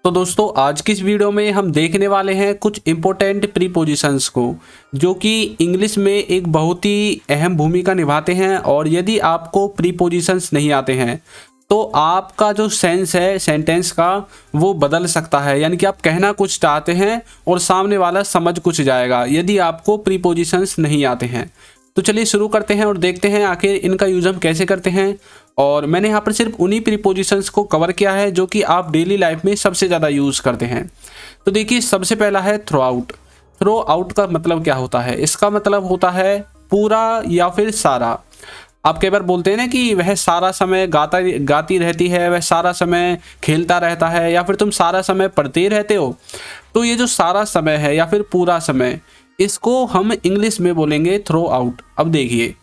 तो दोस्तों आज की इस वीडियो में हम देखने वाले हैं कुछ इम्पोर्टेंट प्रीपोजिशंस को जो कि इंग्लिश में एक बहुत ही अहम भूमिका निभाते हैं। और यदि आपको प्रीपोजिशंस नहीं आते हैं तो आपका जो सेंस है सेंटेंस का वो बदल सकता है, यानी कि आप कहना कुछ चाहते हैं और सामने वाला समझ कुछ जाएगा यदि आपको प्रीपोजिशंस नहीं आते हैं। तो चलिए शुरू करते हैं और देखते हैं आखिर इनका यूज हम कैसे करते हैं। और मैंने यहाँ पर सिर्फ उन्हीं प्रीपोजिशंस को कवर किया है जो कि आप डेली लाइफ में सबसे ज़्यादा यूज़ करते हैं। तो देखिए सबसे पहला है थ्रो आउट। थ्रो आउट का मतलब क्या होता है? इसका मतलब होता है पूरा या फिर सारा। आप कई बार बोलते हैं ना कि वह सारा समय गाती रहती है, वह सारा समय खेलता रहता है, या फिर तुम सारा समय पढ़ते रहते हो। तो ये जो सारा समय है या फिर पूरा समय, इसको हम इंग्लिश में बोलेंगे थ्रो आउट। अब देखिए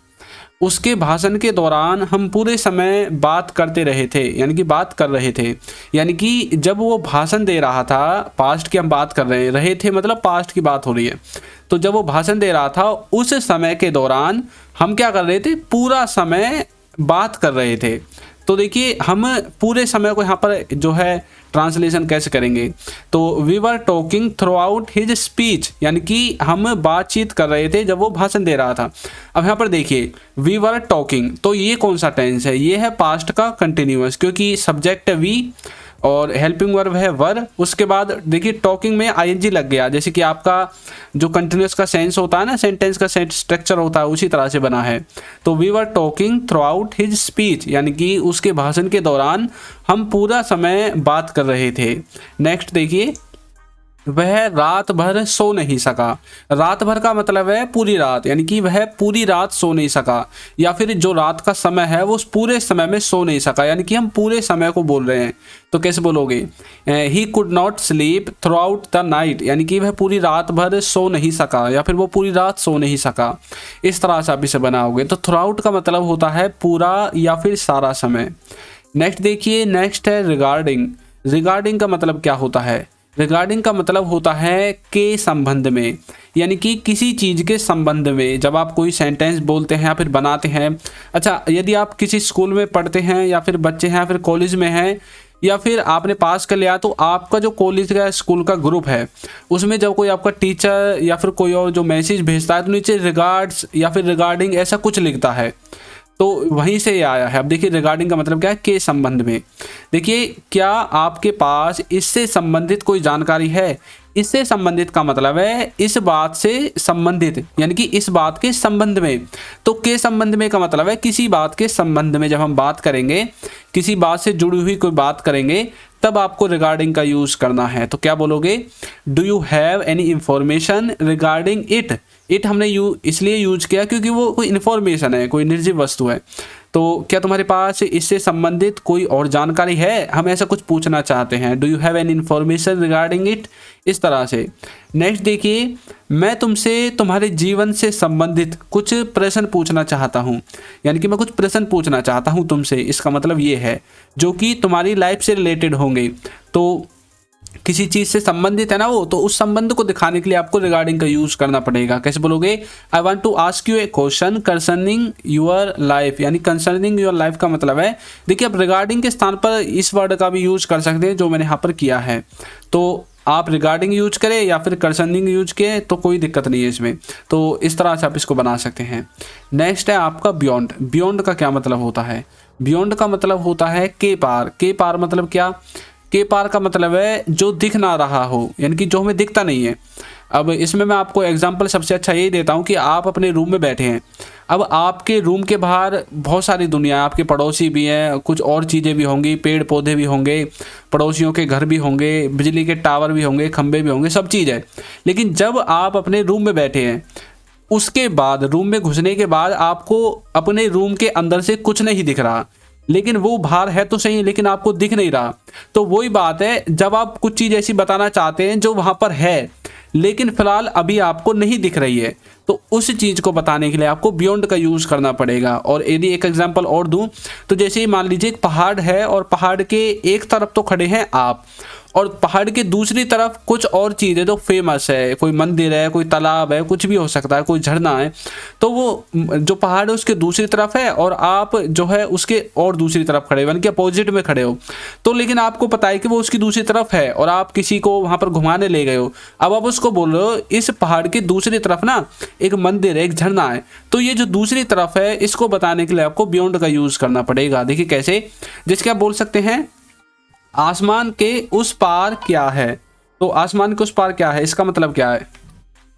उसके भाषण के दौरान हम पूरे समय बात करते रहे थे, यानी कि बात कर रहे थे, यानी कि जब वो भाषण दे रहा था, पास्ट की हम बात कर रहे थे मतलब पास्ट की बात हो रही है। तो जब वो भाषण दे रहा था उस समय के दौरान हम क्या कर रहे थे? पूरा समय बात कर रहे थे। तो देखिए हम पूरे समय को यहाँ पर जो है ट्रांसलेशन कैसे करेंगे? तो we were talking throughout his speech, यानी कि हम बातचीत कर रहे थे जब वो भाषण दे रहा था। अब यहाँ पर देखिए वी वर टॉकिंग, तो ये कौन सा टेंस है? ये है पास्ट का कंटिन्यूअस, क्योंकि सब्जेक्ट है वी और हेल्पिंग वर्ब है वर। उसके बाद देखिए टॉकिंग में आईएनजी लग गया, जैसे कि आपका जो कंटिन्यूअस का सेंस होता है ना, सेंटेंस का स्ट्रक्चर होता है, उसी तरह से बना है। तो we were talking throughout his speech, यानी कि उसके भाषण के दौरान हम पूरा समय बात कर रहे थे। नेक्स्ट देखिए वह रात भर सो नहीं सका। रात भर का मतलब है पूरी रात, यानी कि वह पूरी रात सो नहीं सका, या फिर जो रात का समय है वो उस पूरे समय में सो नहीं सका, यानी कि हम पूरे समय को बोल रहे हैं। तो कैसे बोलोगे? He could not sleep through out the night, यानी कि वह पूरी रात भर सो नहीं सका, या फिर वो पूरी रात सो नहीं सका। इस तरह से आप इसे बनाओगे। तो थ्रू आउट का मतलब होता है पूरा या फिर सारा समय। नेक्स्ट देखिए, नेक्स्ट है रिगार्डिंग। रिगार्डिंग का मतलब क्या होता है? रिगार्डिंग का मतलब होता है के संबंध में, यानी कि किसी चीज़ के संबंध में जब आप कोई सेंटेंस बोलते हैं या फिर बनाते हैं। अच्छा, यदि आप किसी स्कूल में पढ़ते हैं या फिर बच्चे हैं या फिर कॉलेज में हैं या फिर आपने पास कर लिया, तो आपका जो कॉलेज का स्कूल का ग्रुप है उसमें जब कोई आपका टीचर या फिर कोई और जो मैसेज भेजता है तो नीचे रिगार्ड्स या फिर रिगार्डिंग ऐसा कुछ लिखता है, तो वहीं से ये आया है। अब देखिए रिगार्डिंग का मतलब क्या है? के संबंध में। देखिए क्या आपके पास इससे संबंधित कोई जानकारी है? इससे संबंधित का मतलब है इस बात से संबंधित, यानी कि इस बात के संबंध में। तो के संबंध में का मतलब है किसी बात के संबंध में जब हम बात करेंगे, किसी बात से जुड़ी हुई कोई बात करेंगे, तब आपको रिगार्डिंग का यूज करना है। तो क्या बोलोगे? Do you have any information regarding it. It हमने इसलिए यूज किया क्योंकि वो कोई इन्फॉर्मेशन है, कोई निर्जीव वस्तु है। तो क्या तुम्हारे पास इससे संबंधित कोई और जानकारी है? हम ऐसा कुछ पूछना चाहते हैं, do you have any information regarding it, इस तरह से। नेक्स्ट देखिए, मैं तुमसे तुम्हारे जीवन से संबंधित कुछ प्रश्न पूछना चाहता हूँ, यानी कि मैं कुछ प्रश्न पूछना चाहता हूँ तुमसे। इसका मतलब ये है जो कि तुम्हारी लाइफ से रिलेटेड होंगे। तो किसी चीज़ से संबंधित है ना वो, तो उस संबंध को दिखाने के लिए आपको रिगार्डिंग का यूज करना पड़ेगा। कैसे बोलोगे? I want to ask you a question concerning your life, यानी कंसर्निंग योर लाइफ का मतलब है, देखिए आप रिगार्डिंग के स्थान पर इस वर्ड का भी यूज कर सकते हैं जो मैंने यहाँ पर किया है। तो आप रिगार्डिंग यूज करें या फिर कंसर्निंग यूज करें तो कोई दिक्कत नहीं है इसमें। तो इस तरह से आप इसको बना सकते हैं। नेक्स्ट है आपका बियॉन्ड। बियॉन्ड का क्या मतलब होता है? बियॉन्ड का मतलब होता है के पार। के पार मतलब क्या? के पार का मतलब है जो दिख ना रहा हो, यानी कि जो हमें दिखता नहीं है। अब इसमें मैं आपको एग्जांपल सबसे अच्छा यही देता हूँ कि आप अपने रूम में बैठे हैं। अब आपके रूम के बाहर बहुत सारी दुनिया, आपके पड़ोसी भी हैं, कुछ और चीज़ें भी होंगी, पेड़ पौधे भी होंगे, पड़ोसियों के घर भी होंगे, बिजली के टावर भी होंगे, खंभे भी होंगे, सब चीज़ है। लेकिन जब आप अपने रूम में बैठे हैं, उसके बाद रूम में घुसने के बाद आपको अपने रूम के अंदर से कुछ नहीं दिख रहा, लेकिन वो बाहर है तो सही, लेकिन आपको दिख नहीं रहा। तो वही बात है, जब आप कुछ चीज़ ऐसी बताना चाहते हैं जो वहाँ पर है लेकिन फिलहाल अभी आपको नहीं दिख रही है, तो उस चीज़ को बताने के लिए आपको बियॉन्ड का यूज़ करना पड़ेगा। और यदि एक एग्जांपल और दूं तो जैसे ही मान लीजिए एक पहाड़ है और पहाड़ के एक तरफ तो खड़े हैं आप, और पहाड़ के दूसरी तरफ कुछ और चीज़ है जो फेमस है, कोई मंदिर है, कोई तालाब है, कुछ भी हो सकता है, कोई झरना है। तो वो जो पहाड़ है उसके दूसरी तरफ है और आप जो है उसके और दूसरी तरफ खड़े हो, यानी कि अपोजिट में खड़े हो। तो लेकिन आपको पता है कि वो उसकी दूसरी तरफ है और आप किसी को वहाँ पर घुमाने ले गए हो। अब आप उसको बोल रहे हो इस पहाड़ की दूसरी तरफ ना एक मंदिर है, एक झरना है। तो ये जो दूसरी तरफ है इसको बताने के लिए आपको बियॉन्ड का यूज़ करना पड़ेगा। देखिए कैसे, जिसके आप बोल सकते हैं आसमान के उस पार क्या है। तो आसमान के उस पार क्या है, इसका मतलब क्या है?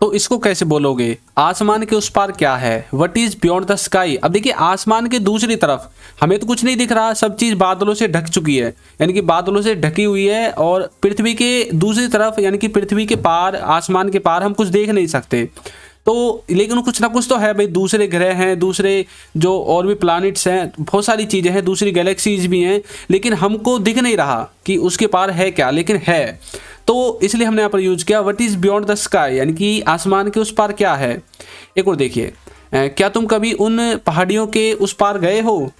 तो इसको कैसे बोलोगे, आसमान के उस पार क्या है, what is beyond the sky. अब देखिए आसमान के दूसरी तरफ हमें तो कुछ नहीं दिख रहा, सब चीज़ बादलों से ढक चुकी है, यानी कि बादलों से ढकी हुई है। और पृथ्वी के दूसरी तरफ यानी कि पृथ्वी के पार, आसमान के पार हम कुछ देख नहीं सकते। तो लेकिन कुछ ना कुछ तो है भाई, दूसरे ग्रह हैं, दूसरे जो और भी प्लैनेट्स हैं, बहुत सारी चीज़ें हैं, दूसरी गैलेक्सीज भी हैं, लेकिन हमको दिख नहीं रहा कि उसके पार है क्या, लेकिन है। तो इसलिए हमने यहाँ पर यूज किया what is beyond the sky, यानी कि आसमान के उस पार क्या है। एक और देखिए, क्या तुम कभी उन पहाड़ियों के उस पार गए हो?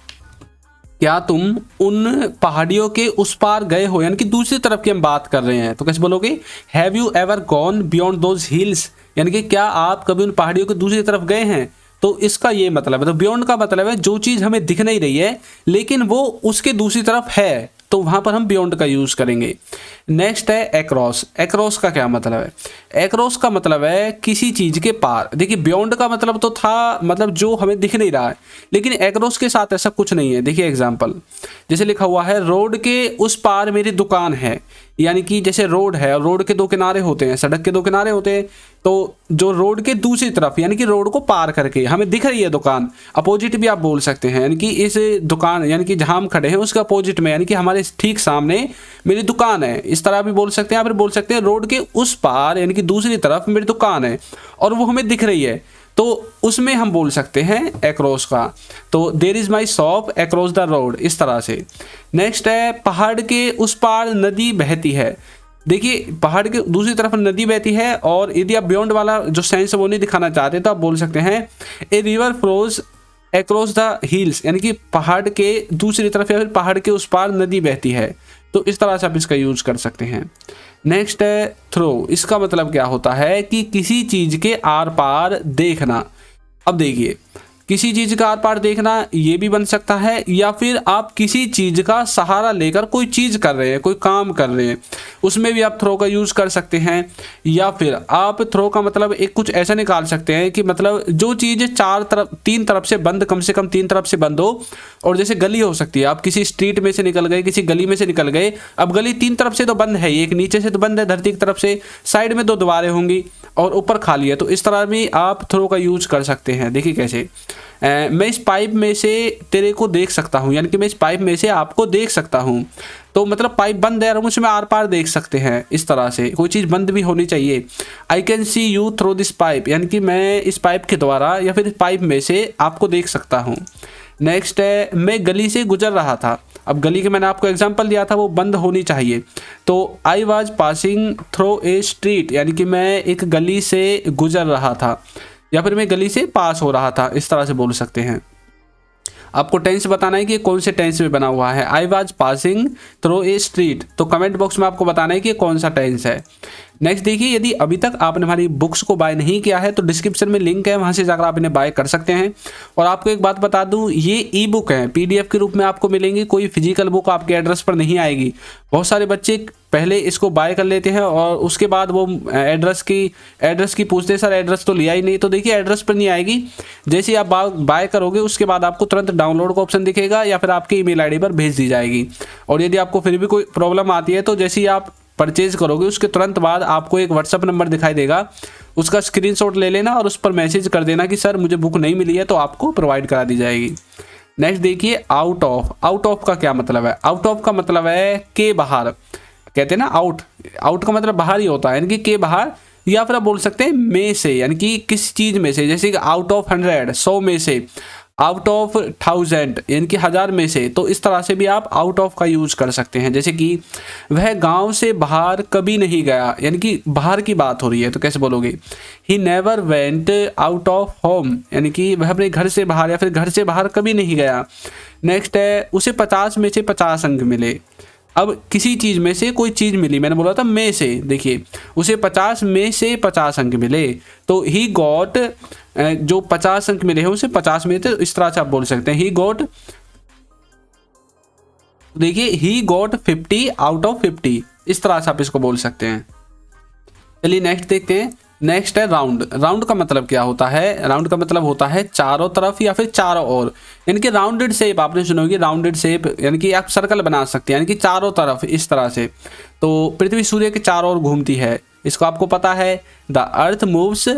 क्या तुम उन पहाड़ियों के उस पार गए हो, यानी कि दूसरी तरफ की हम बात कर रहे हैं। तो कैसे बोलोगे, have you ever gone beyond those hills, यानी कि क्या आप कभी उन पहाड़ियों की दूसरी तरफ गए हैं। तो इसका ये मतलब है, तो बियॉन्ड का मतलब है जो चीज़ हमें दिख नहीं रही है लेकिन वो उसके दूसरी तरफ है, तो वहाँ पर हम बियॉन्ड का यूज़ करेंगे। नेक्स्ट है एक्रोस। एक्रोस का क्या मतलब है? एक्रोस का मतलब है किसी चीज़ के पार। देखिए बियॉन्ड का मतलब तो था मतलब जो हमें दिख नहीं रहा है, लेकिन एक्रोस के साथ ऐसा कुछ नहीं है। देखिए एग्जाम्पल, जैसे लिखा हुआ है रोड के उस पार मेरी दुकान है, यानी कि जैसे रोड है और रोड के दो किनारे होते हैं, सड़क के दो किनारे होते हैं, तो जो रोड के दूसरी तरफ यानी कि रोड को पार करके हमें दिख रही है दुकान, अपोजिट भी आप बोल सकते हैं, यानी कि इस दुकान यानी कि जहाँ हम खड़े हैं उसके अपोजिट में यानी कि हमारे ठीक सामने मेरी दुकान है, इस तरह भी बोल सकते हैं। या फिर बोल सकते हैं रोड के उस पार यानी कि दूसरी तरफ मेरी दुकान है और वो हमें दिख रही है, तो उसमें हम बोल सकते हैं एक्रोस का। तो there is my shop across the road, इस तरह से। नेक्स्ट है पहाड़ के उस पार नदी बहती है। देखिए पहाड़ के दूसरी तरफ नदी बहती है, और यदि आप बियॉन्ड वाला जो सेंस है वो नहीं दिखाना चाहते तो आप बोल सकते हैं a river flows across the hills, यानी कि पहाड़ के दूसरी तरफ या फिर पहाड़ के उस पार नदी बहती है। तो इस तरह से आप इसका यूज कर सकते हैं। नेक्स्ट है थ्रो। इसका मतलब क्या होता है कि किसी चीज के आर पार देखना। अब देखिए किसी चीज का आर पार देखना ये भी बन सकता है, या फिर आप किसी चीज का सहारा लेकर कोई चीज कर रहे हैं, कोई काम कर रहे हैं, उसमें भी आप थ्रो का यूज कर सकते हैं। या फिर आप थ्रो का मतलब एक कुछ ऐसा निकाल सकते हैं कि मतलब जो चीज़ तीन तरफ से बंद, कम से कम तीन तरफ से बंद हो, और जैसे गली हो सकती है, आप किसी स्ट्रीट में से निकल गए, किसी गली में से निकल गए, अब गली तीन तरफ से तो बंद है, एक नीचे से तो बंद है धरती की तरफ से, साइड में दो दीवारें होंगी और ऊपर खाली है, तो इस तरह भी आप थ्रो का यूज कर सकते हैं। देखिए कैसे, मैं इस पाइप में से तेरे को देख सकता हूँ, यानी कि मैं इस पाइप में से आपको देख सकता हूँ, तो मतलब पाइप बंद है और उसमें आर पार देख सकते हैं। इस तरह से कोई चीज़ बंद भी होनी चाहिए। I can see you through this pipe, यानी कि मैं इस पाइप के द्वारा या फिर इस पाइप में से आपको देख सकता हूँ। नेक्स्ट है मैं गली से गुजर रहा था। अब गली के मैंने आपको एग्जांपल दिया था, वो बंद होनी चाहिए, तो I was passing through a street, यानी कि मैं एक गली से गुजर रहा था या फिर मैं गली से पास हो रहा था, इस तरह से बोल सकते हैं। आपको टेंस बताना है कि कौन से टेंस में बना हुआ है। I was passing through a street, तो कमेंट बॉक्स में आपको बताना है कि कौन सा टेंस है। नेक्स्ट देखिए, यदि अभी तक आपने हमारी बुक्स को बाय नहीं किया है तो डिस्क्रिप्शन में लिंक है, वहां से जाकर आप इन्हें बाय कर सकते हैं। और आपको एक बात बता दूं, ये ई बुक है, पीडीएफ के रूप में आपको मिलेंगी, कोई फिजिकल बुक आपके एड्रेस पर नहीं आएगी। बहुत सारे बच्चे पहले इसको बाय कर लेते हैं और उसके बाद वो एड्रेस की पूछते हैं, सर एड्रेस तो लिया ही नहीं। तो देखिए एड्रेस पर नहीं आएगी, जैसे आप बाय करोगे उसके बाद आपको तुरंत डाउनलोड का ऑप्शन दिखेगा या फिर आपकी ईमेल आईडी पर भेज दी जाएगी। और यदि आपको फिर भी कोई प्रॉब्लम आती है तो जैसे ही आप परचेज करोगे उसके तुरंत बाद आपको एक व्हाट्सअप नंबर दिखाई देगा, उसका स्क्रीनशॉट ले लेना और उस पर मैसेज कर देना कि सर मुझे बुक नहीं मिली है, तो आपको प्रोवाइड करा दी जाएगी। नेक्स्ट देखिए, आउट ऑफ। आउट ऑफ का क्या मतलब है? आउट ऑफ का मतलब है के बाहर, कहते हैं ना आउट का मतलब बाहर ही होता है, यानी कि के बाहर, या फिर आप बोल सकते हैं में से, यानी कि किस चीज़ में से, जैसे कि आउट ऑफ 100, 100 में से। आउट ऑफ 1000 यानी कि 1000 में से, तो इस तरह से भी आप आउट ऑफ का यूज कर सकते हैं। जैसे कि वह गांव से बाहर कभी नहीं गया, यानी कि बाहर की बात हो रही है, तो कैसे बोलोगे, he never went out of home, यानी कि वह अपने घर से बाहर या फिर घर से बाहर कभी नहीं गया। नेक्स्ट है उसे 50 में से 50 अंक मिले। अब किसी चीज़ में से कोई चीज़ मिली, मैंने बोला था में से, देखिए उसे 50 में से 50 अंक मिले, तो ही गॉट, जो 50 अंक मिले हैं उसे 50 में, तो इस तरह से आप बोल सकते हैं ही गॉट, देखिए ही गॉट 50 आउट ऑफ 50, इस तरह से आप इसको बोल सकते हैं। चलिए नेक्स्ट देखते हैं। नेक्स्ट है राउंड। राउंड का मतलब क्या होता है, राउंड का मतलब होता है चारों तरफ या फिर चारों ओर, यानी कि राउंडेड शेप, आपने सुना होगी राउंडेड शेप, यानी कि आप सर्कल बना सकते हैं, यानी कि चारों तरफ इस तरह से। तो पृथ्वी सूर्य के चारों ओर घूमती है, इसको आपको पता है, the earth moves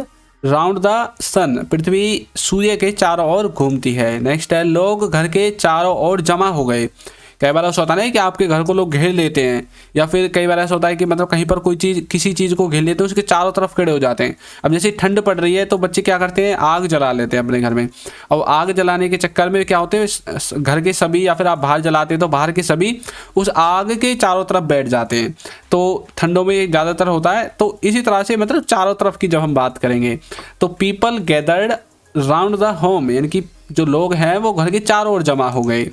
round the sun, पृथ्वी सूर्य के चारों ओर घूमती है। नेक्स्ट है लोग घर के चारों ओर जमा हो गए। कई बार ऐसा होता है कि आपके घर को लोग घेर लेते हैं, या फिर कई बार ऐसा होता है कि मतलब कहीं पर कोई चीज़, किसी चीज़ को घेर लेते हैं, उसके चारों तरफ खड़े हो जाते हैं। अब जैसे ठंड पड़ रही है तो बच्चे क्या करते हैं, आग जला लेते हैं अपने घर में, और आग जलाने के चक्कर में क्या होते हैं, घर के सभी, या फिर आप बाहर जलाते हैं तो बाहर के सभी उस आग के चारों तरफ बैठ जाते हैं। तो ठंडों में ज़्यादातर होता है। तो इसी तरह से मतलब चारों तरफ की जब हम बात करेंगे तो people gathered round the home, यानी कि जो लोग हैं वो घर के चारों ओर जमा हो गए।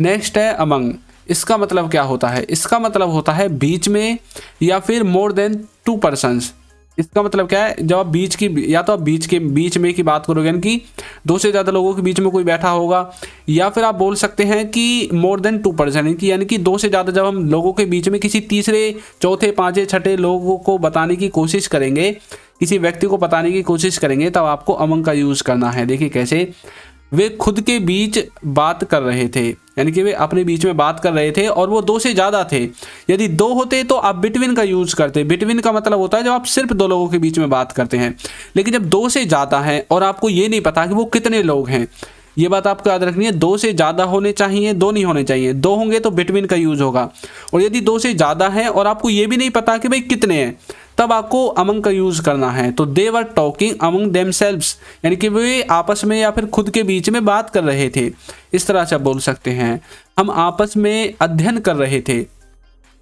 नेक्स्ट है अमंग। इसका मतलब क्या होता है, इसका मतलब होता है बीच में या फिर मोर देन 2 पर्सन्स। इसका मतलब क्या है, जब आप बीच की, या तो आप बीच में की बात करोगे, यानी कि 2 से ज़्यादा लोगों के बीच में कोई बैठा होगा, या फिर आप बोल सकते हैं कि मोर देन 2 पर्सन, यानी कि 2 से ज़्यादा जब हम लोगों के बीच में किसी तीसरे, चौथे, पाँचवें, छठे लोगों को बताने की कोशिश करेंगे, किसी व्यक्ति को बताने की कोशिश करेंगे, तब आपको अमंग का यूज़ करना है। देखिए कैसे, वे खुद के बीच बात कर रहे थे, यानी कि वे अपने बीच में बात कर रहे थे और वो 2 से ज़्यादा थे। यदि 2 होते तो आप बिटवीन का यूज़ करते। बिटवीन का मतलब होता है जब आप सिर्फ 2 लोगों के बीच में बात करते हैं। लेकिन जब 2 से ज़्यादा हैं और आपको ये नहीं पता कि वो कितने लोग हैं, ये बात आपको याद रखनी है। 2 से ज़्यादा होने चाहिए, 2 नहीं होने चाहिए। 2 होंगे तो बिटवीन का यूज़ होगा, और यदि 2 से ज़्यादा हैं और आपको ये भी नहीं पता कि भाई कितने हैं, तब आपको अमंग का यूज़ करना है। तो दे वर टॉकिंग अमंग देमसेल्व्स, यानी कि वे आपस में या फिर खुद के बीच में बात कर रहे थे, इस तरह से आप बोल सकते हैं। हम आपस में अध्ययन कर रहे थे।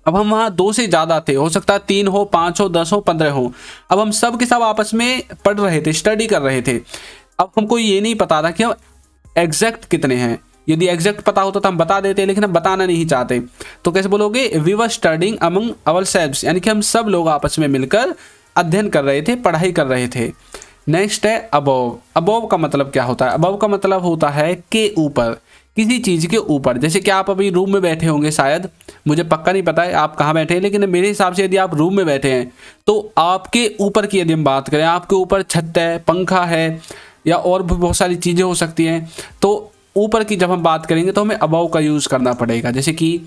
अब हम वहाँ 2 से ज़्यादा थे, हो सकता है 3 हो, 5 हो, 10 हो, 15 हो। अब हम सब के सब आपस में पढ़ रहे थे, स्टडी कर रहे थे। अब हमको ये नहीं पता था कि हम एग्जैक्ट कितने हैं। यदि एग्जैक्ट पता होता तो हम बता देते, लेकिन हम बताना नहीं चाहते। तो कैसे बोलोगे, we were studying among ourselves, यानी कि हम सब लोग आपस में मिलकर अध्ययन कर रहे थे, पढ़ाई कर रहे थे। नेक्स्ट है अबव। अबव का मतलब क्या होता है, अबव का मतलब होता है के ऊपर, किसी चीज़ के ऊपर। जैसे कि आप अभी रूम में बैठे होंगे, शायद, मुझे पक्का नहीं पता है आप कहाँ बैठे हैं, लेकिन मेरे हिसाब से यदि आप रूम में बैठे हैं तो आपके ऊपर की यदि हम बात करें, आपके ऊपर छत है, पंखा है, या और भी बहुत सारी चीज़ें हो सकती हैं। तो ऊपर की जब हम बात करेंगे तो हमें अबव का यूज़ करना पड़ेगा। जैसे कि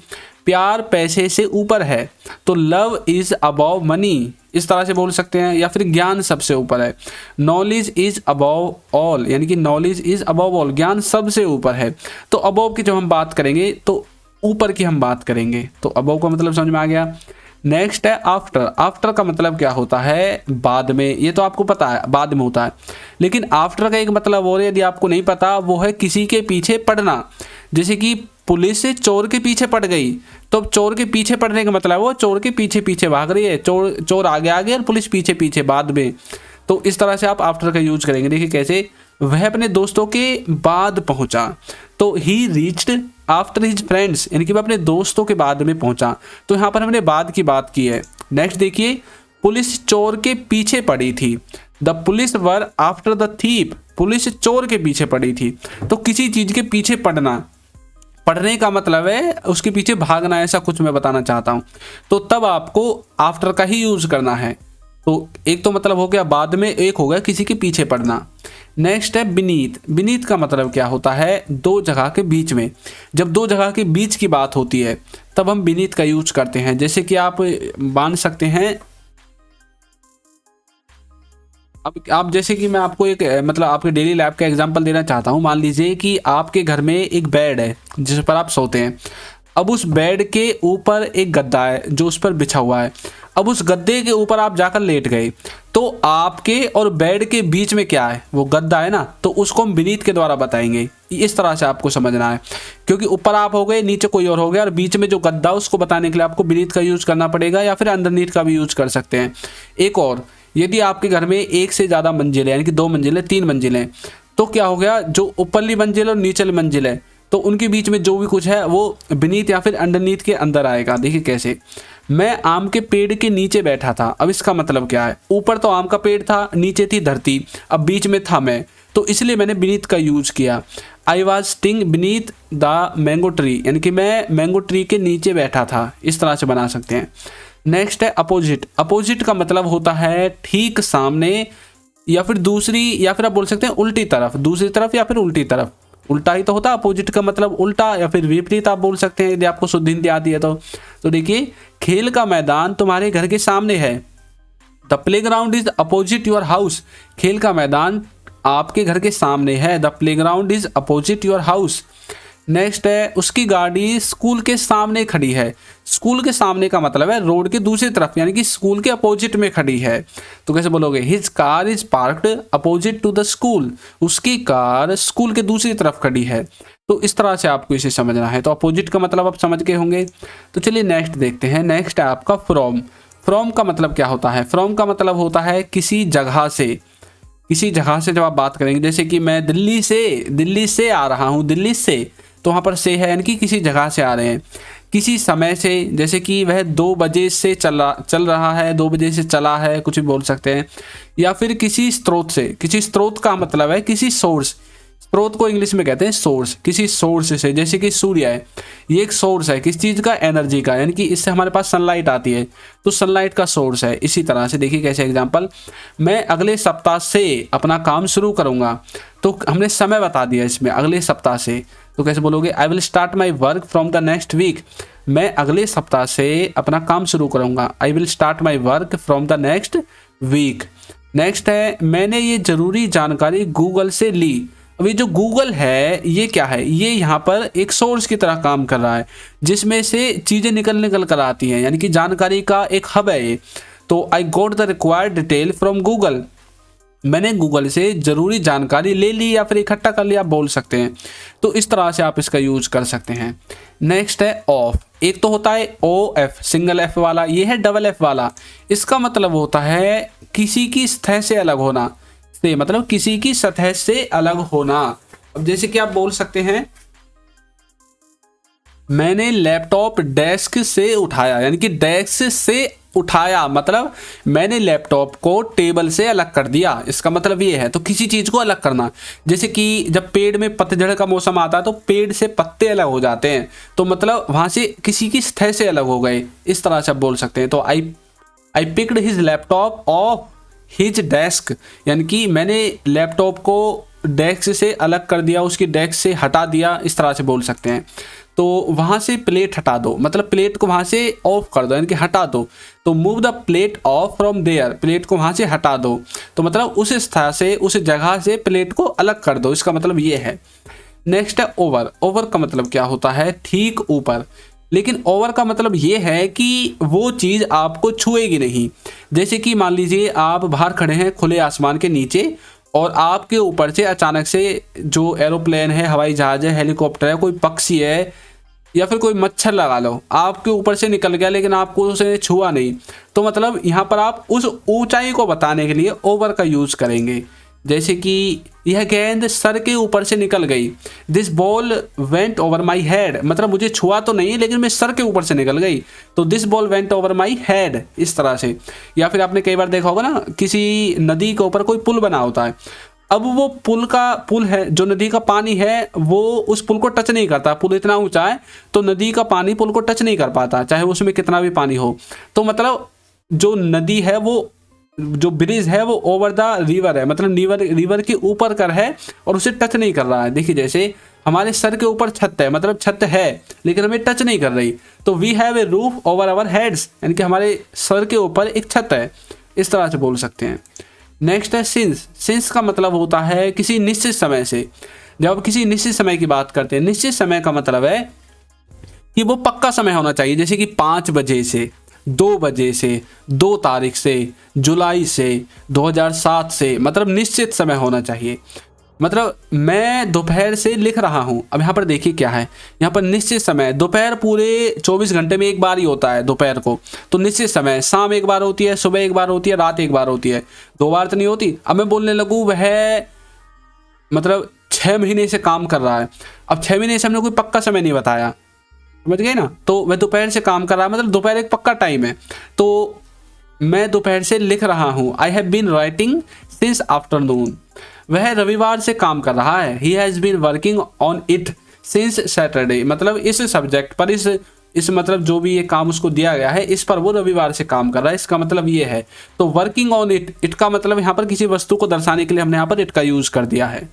प्यार पैसे से ऊपर है, तो लव इज़ अबव मनी, इस तरह से बोल सकते हैं। या फिर ज्ञान सबसे ऊपर है, नॉलेज इज़ अबव ऑल, यानी कि नॉलेज इज़ अबव ऑल, ज्ञान सबसे ऊपर है। तो अबव की जब हम बात करेंगे तो ऊपर की हम बात करेंगे। तो अबव का मतलब समझ में आ गया। नेक्स्ट है आफ्टर। आफ्टर का मतलब क्या होता है, बाद में। ये तो आपको पता है बाद में होता है, लेकिन आफ्टर का एक मतलब और यदि आपको नहीं पता, वो है किसी के पीछे पड़ना। जैसे कि पुलिस से चोर के पीछे पड़ गई, तो चोर के पीछे पड़ने का मतलब वो चोर के पीछे पीछे भाग रही है, चोर आगे आगे और पुलिस पीछे पीछे बाद में। तो इस तरह से आप आफ्टर का यूज करेंगे। देखिए कैसे, वह अपने दोस्तों के बाद पहुंचा, तो ही रीच्ड आफ्टर हिज फ्रेंड्स, यानी कि वह अपने दोस्तों के बाद में पहुंचा। तो यहाँ पर हमने बाद की बात की है। नेक्स्ट देखिए, पुलिस चोर के पीछे पड़ी थी, the police were after the thief, police चोर के पीछे पड़ी थी। तो किसी चीज के पीछे पड़ना, पढ़ने का मतलब है उसके पीछे भागना, ऐसा कुछ मैं बताना चाहता हूँ। तो तब आपको आफ्टर का ही यूज करना है। तो एक तो मतलब हो गया बाद में, एक हो गया किसी के पीछे पड़ना। नेक्स्ट है बीनीथ। बीनीथ का मतलब क्या होता है, 2 जगह के बीच में। जब 2 जगह के बीच की बात होती है तब हम बीनीथ का यूज करते हैं। जैसे कि आप मान सकते हैं, अब आप जैसे कि मैं आपको एक मतलब आपके डेली लाइफ का एग्जांपल देना चाहता हूँ। मान लीजिए कि आपके घर में एक बेड है जिस पर आप सोते हैं। अब उस बेड के ऊपर एक गद्दा है जो उस पर बिछा हुआ है। अब उस गद्दे के ऊपर आप जाकर लेट गए, तो आपके और बेड के बीच में क्या है, वो गद्दा है ना, तो उसको हम बीनीथ के द्वारा बताएंगे। इस तरह से आपको समझना है, क्योंकि ऊपर आप हो गए, नीचे कोई और हो गया, और बीच में जो गद्दा उसको बताने के लिए आपको बीनीथ का यूज करना पड़ेगा, या फिर अंडरनीथ का भी यूज कर सकते हैं। एक और, यदि आपके घर में एक से ज़्यादा मंजिल है, यानी कि 2 मंजिल है, 3 मंजिल है, तो क्या हो गया, जो ऊपरली मंजिल और नीचली मंजिल है, तो उनके बीच में जो भी कुछ है वो बीनीथ या फिर अंडरनीथ के अंदर आएगा। देखिए कैसे, मैं आम के पेड़ के नीचे बैठा था। अब इसका मतलब क्या है, ऊपर तो आम का पेड़ था, नीचे थी धरती, अब बीच में था मैं, तो इसलिए मैंने बीनीथ का यूज किया। I was sitting beneath the mango tree, यानी कि मैं मैंगो ट्री के नीचे बैठा था। इस तरह से बना सकते हैं। नेक्स्ट है अपोजिट। अपोजिट का मतलब होता है ठीक सामने, या फिर दूसरी, या फिर आप बोल सकते हैं उल्टी तरफ, दूसरी तरफ या फिर उल्टी तरफ। उल्टा ही तो होता है अपोजिट का मतलब, उल्टा या फिर विपरीत आप बोल सकते हैं, यदि आपको शुद्ध हिंदी आती है तो देखिए, खेल का मैदान तुम्हारे घर के सामने है। The playground is opposite your house. खेल का मैदान आपके घर के सामने है। The playground is opposite your house. Next है, उसकी गाड़ी स्कूल के सामने खड़ी है। स्कूल के सामने का मतलब है रोड के दूसरी तरफ, यानी कि स्कूल के अपोजिट में खड़ी है। तो कैसे बोलोगे, his car is parked opposite to the school. उसकी कार स्कूल के दूसरी तरफ खड़ी है। तो इस तरह से आपको इसे समझना है। तो अपोजिट का मतलब आप समझ गए होंगे। तो चलिए नेक्स्ट देखते हैं। नेक्स्ट है आपका फ्रॉम। फ्रॉम का मतलब क्या होता है, फ्रॉम का मतलब होता है किसी जगह से। किसी जगह से जब आप बात करेंगे, जैसे कि मैं दिल्ली से आ रहा हूँ, दिल्ली से, तो वहाँ पर से है, यानी कि किसी जगह से आ रहे हैं। किसी समय से, जैसे कि वह 2 बजे से चल रहा है, 2 बजे से चला है, कुछ भी बोल सकते हैं। या फिर किसी स्रोत से। किसी स्रोत का मतलब है किसी सोर्स। स्रोत को इंग्लिश में कहते हैं सोर्स। किसी सोर्स से, जैसे कि सूर्य है, ये एक सोर्स है किस चीज़ का, एनर्जी का, यानी कि इससे हमारे पास सनलाइट आती है, तो सनलाइट का सोर्स है। इसी तरह से देखिए कैसे एग्जांपल, मैं अगले सप्ताह से अपना काम शुरू करूंगा, तो हमने समय बता दिया इसमें, अगले सप्ताह से। तो कैसे बोलोगे, I will start my work from the next week. मैं अगले सप्ताह से अपना काम शुरू करूंगा। I will start my work from the next week. Next है, मैंने ये जरूरी जानकारी गूगल से ली। अब ये जो गूगल है ये क्या है, ये यहाँ पर एक सोर्स की तरह काम कर रहा है, जिसमें से चीज़ें निकल कर आती हैं, यानी कि जानकारी का एक हब है ये। तो I got the required detail from Google. मैंने गूगल से ज़रूरी जानकारी ले ली या फिर इकट्ठा कर लिया, आप बोल सकते हैं। तो इस तरह से आप इसका यूज कर सकते हैं। नेक्स्ट है ऑफ। एक तो होता है ओ एफ, सिंगल एफ वाला, ये है डबल एफ वाला। इसका मतलब होता है किसी की सतह से अलग होना। से मतलब किसी की सतह से अलग होना। अब जैसे कि आप बोल सकते हैं, मैंने लैपटॉप डेस्क से उठाया, यानी कि डेस्क से उठाया मतलब मैंने लैपटॉप को टेबल से अलग कर दिया, इसका मतलब ये है। तो किसी चीज़ को अलग करना, जैसे कि जब पेड़ में पतझड़ का मौसम आता है तो पेड़ से पत्ते अलग हो जाते हैं, तो मतलब वहाँ से किसी की सतह से अलग हो गए, इस तरह से आप बोल सकते हैं। तो I picked his laptop off his desk, यानी कि मैंने लैपटॉप को डेस्क से अलग कर दिया, उसकी डेस्क से हटा दिया, इस तरह से बोल सकते हैं। तो वहाँ से प्लेट हटा दो, मतलब प्लेट को वहाँ से ऑफ कर दो, यानी कि हटा दो। तो move the plate off from there, plate को वहाँ से हटा दो, तो मतलब उस स्थान से, उस जगह से प्लेट को अलग कर दो, इसका मतलब ये है। नेक्स्ट है ओवर। ओवर का मतलब क्या होता है, ठीक ऊपर। लेकिन ओवर का मतलब ये है कि वो चीज़ आपको छुएगी नहीं। जैसे कि मान लीजिए आप बाहर खड़े हैं खुले आसमान के नीचे, और आपके ऊपर से अचानक से जो एरोप्लेन है, हवाई जहाज है, हेलीकॉप्टर है, कोई पक्षी है, या फिर कोई मच्छर लगा लो, आपके ऊपर से निकल गया लेकिन आपको उसे छुआ नहीं, तो मतलब यहाँ पर आप उस ऊंचाई को बताने के लिए ओवर का यूज़ करेंगे। जैसे कि यह गेंद सर के ऊपर से निकल गई, this ball went over my head, मतलब मुझे छुआ तो नहीं लेकिन मैं सर के ऊपर से निकल गई, तो this ball went over my head, इस तरह से। या फिर आपने कई बार देखा होगा ना, किसी नदी के ऊपर कोई पुल बना होता है, अब वो पुल है, जो नदी का पानी है वो उस पुल को टच नहीं करता, पुल इतना ऊंचा है तो नदी का पानी पुल को टच नहीं कर पाता, चाहे उसमें कितना भी पानी हो। तो मतलब जो नदी है, वो जो ब्रिज है वो ओवर द रिवर है, मतलब रिवर के ऊपर कर है और उसे टच नहीं कर रहा है। देखिए जैसे हमारे सर के ऊपर छत है, मतलब छत है लेकिन हमें टच नहीं कर रही, तो we have a roof over our heads, यानी कि हमारे सर के ऊपर एक छत है, इस तरह से बोल सकते हैं। नेक्स्ट है सिंस। सिंस का मतलब होता है किसी निश्चित समय से। जब आप किसी निश्चित समय की बात करते हैं, निश्चित समय का मतलब है कि वो पक्का समय होना चाहिए, जैसे कि 5 बजे से, 2 बजे से, 2 तारीख से, जुलाई से, 2007 से, मतलब निश्चित समय होना चाहिए। मतलब मैं दोपहर से लिख रहा हूँ। अब यहाँ पर देखिए क्या है, यहाँ पर निश्चित समय, दोपहर पूरे 24 घंटे में एक बार ही होता है दोपहर को, तो निश्चित समय शाम एक बार होती है, सुबह एक बार होती है, रात एक बार होती है, 2 बार तो नहीं होती। अब मैं बोलने लगूँ वह मतलब 6 महीने से काम कर रहा है। अब 6 महीने से हमने कोई पक्का समय नहीं बताया, समझ गए ना। तो वह दोपहर से काम कर रहा है, मतलब दोपहर एक पक्का टाइम है। तो मैं दोपहर से लिख रहा हूँ, I have been writing since afternoon. वह रविवार से काम कर रहा है, he has been working on it since Saturday. मतलब इस सब्जेक्ट पर, इस मतलब जो भी ये काम उसको दिया गया है, इस पर वो रविवार से काम कर रहा है, इसका मतलब ये है। तो वर्किंग ऑन इट का मतलब यहाँ पर किसी वस्तु को दर्शाने के लिए हमने यहाँ पर इट का यूज कर दिया है।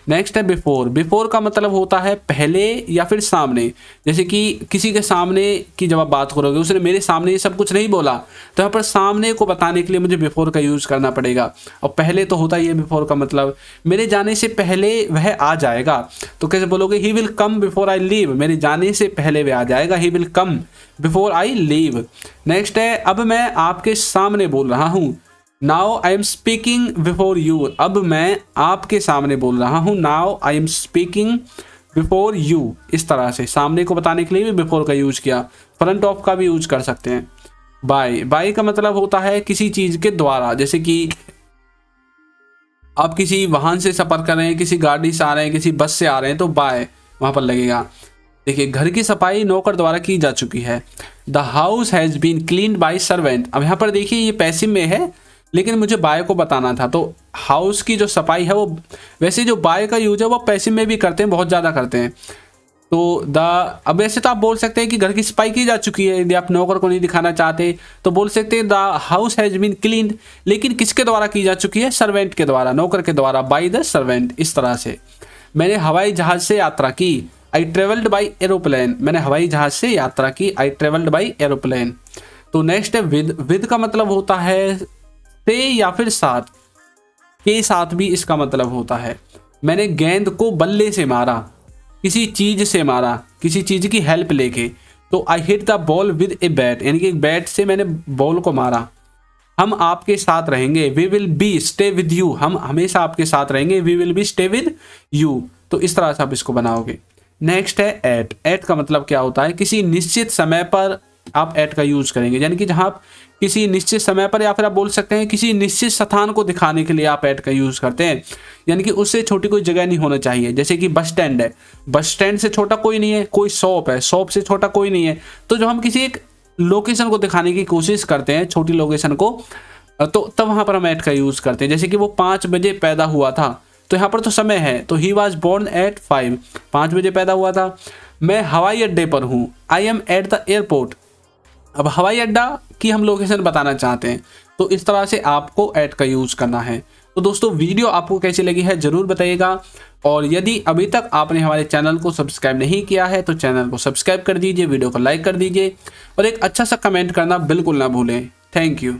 नेक्स्ट है बिफोर। बिफोर का मतलब होता है पहले या फिर सामने। जैसे कि किसी के सामने की जब आप बात करोगे, उसने मेरे सामने ये सब कुछ नहीं बोला, तो यहाँ पर सामने को बताने के लिए मुझे बिफोर का यूज़ करना पड़ेगा। और पहले तो होता ही है बिफोर का मतलब मेरे जाने से पहले वह आ जाएगा। तो कैसे बोलोगे, he will come before I leave. मेरे जाने से पहले वह आ जाएगा, he will come before I leave. Next है अब मैं आपके सामने बोल रहा हूँ, now I am speaking before you. अब मैं आपके सामने बोल रहा हूँ, now I am speaking before you. इस तरह से सामने को बताने के लिए भी बिफोर का यूज किया। फ्रंट ऑफ का भी यूज कर सकते हैं। बाय। बाय का मतलब होता है किसी चीज के द्वारा। जैसे कि आप किसी वाहन से सफर कर रहे हैं, किसी गाड़ी से आ रहे हैं, किसी बस से आ रहे हैं, तो बाय वहां पर लगेगा। देखिए, घर की सफाई नौकर द्वारा की जा चुकी है। The house has been cleaned by servant. अब यहाँ पर देखिए ये पैसिव में है, लेकिन मुझे बाय को बताना था। तो हाउस की जो सफाई है वो, वैसे जो बाय का यूज है वो पैसिव में भी करते हैं, बहुत ज़्यादा करते हैं। तो अब वैसे तो आप बोल सकते हैं कि घर की सफाई की जा चुकी है। यदि आप नौकर को नहीं दिखाना चाहते तो बोल सकते हैं the house has been cleaned. लेकिन किसके द्वारा की जा चुकी है? सर्वेंट के द्वारा, नौकर के द्वारा, बाय द सर्वेंट। इस तरह से मैंने हवाई जहाज से यात्रा की, आई ट्रेवल्ड बाई एरोप्लेन। मैंने हवाई जहाज से यात्रा की, आई ट्रेवल्ड बाई एरोप्लेन। तो नेक्स्ट है विद। विद का मतलब होता है से या फिर साथ, के साथ भी इसका मतलब होता है। मैंने गेंद को बल्ले से मारा, किसी चीज से मारा, किसी चीज की हेल्प लेके। तो I hit the ball with a bat, यानी कि एक बैट से मैंने बॉल को मारा। हम आपके साथ रहेंगे, we will be stay with you. हम हमेशा आपके साथ रहेंगे, we will be stay with you. तो इस तरह से आप इसको बनाओगे। नेक्स्ट है एट। एट का मतलब क्या होता है? किसी निश्चित समय पर आप एट का यूज करेंगे, यानी कि जहां आप किसी निश्चित समय पर, या फिर आप बोल सकते हैं किसी निश्चित स्थान को दिखाने के लिए आप एट का यूज करते हैं। यानी कि उससे छोटी कोई जगह नहीं होना चाहिए। जैसे कि बस स्टैंड है, बस स्टैंड से छोटा कोई नहीं है। कोई शॉप है, शॉप से छोटा कोई नहीं है। तो जो हम किसी एक लोकेशन को दिखाने की कोशिश करते हैं, छोटी लोकेशन को, तो तब वहां पर हम एट का यूज करते हैं। जैसे कि वो 5 बजे पैदा हुआ था, तो यहाँ पर तो समय है, तो ही वॉज बोर्न एट 5, 5 बजे पैदा हुआ था। मैं हवाई अड्डे पर हूँ, I am at the airport. अब हवाई अड्डा की हम लोकेशन बताना चाहते हैं, तो इस तरह से आपको एट का यूज करना है। तो दोस्तों, वीडियो आपको कैसी लगी है जरूर बताइएगा। और यदि अभी तक आपने हमारे चैनल को सब्सक्राइब नहीं किया है तो चैनल को सब्सक्राइब कर दीजिए, वीडियो को लाइक कर दीजिए और एक अच्छा सा कमेंट करना बिल्कुल ना भूलें। Thank you.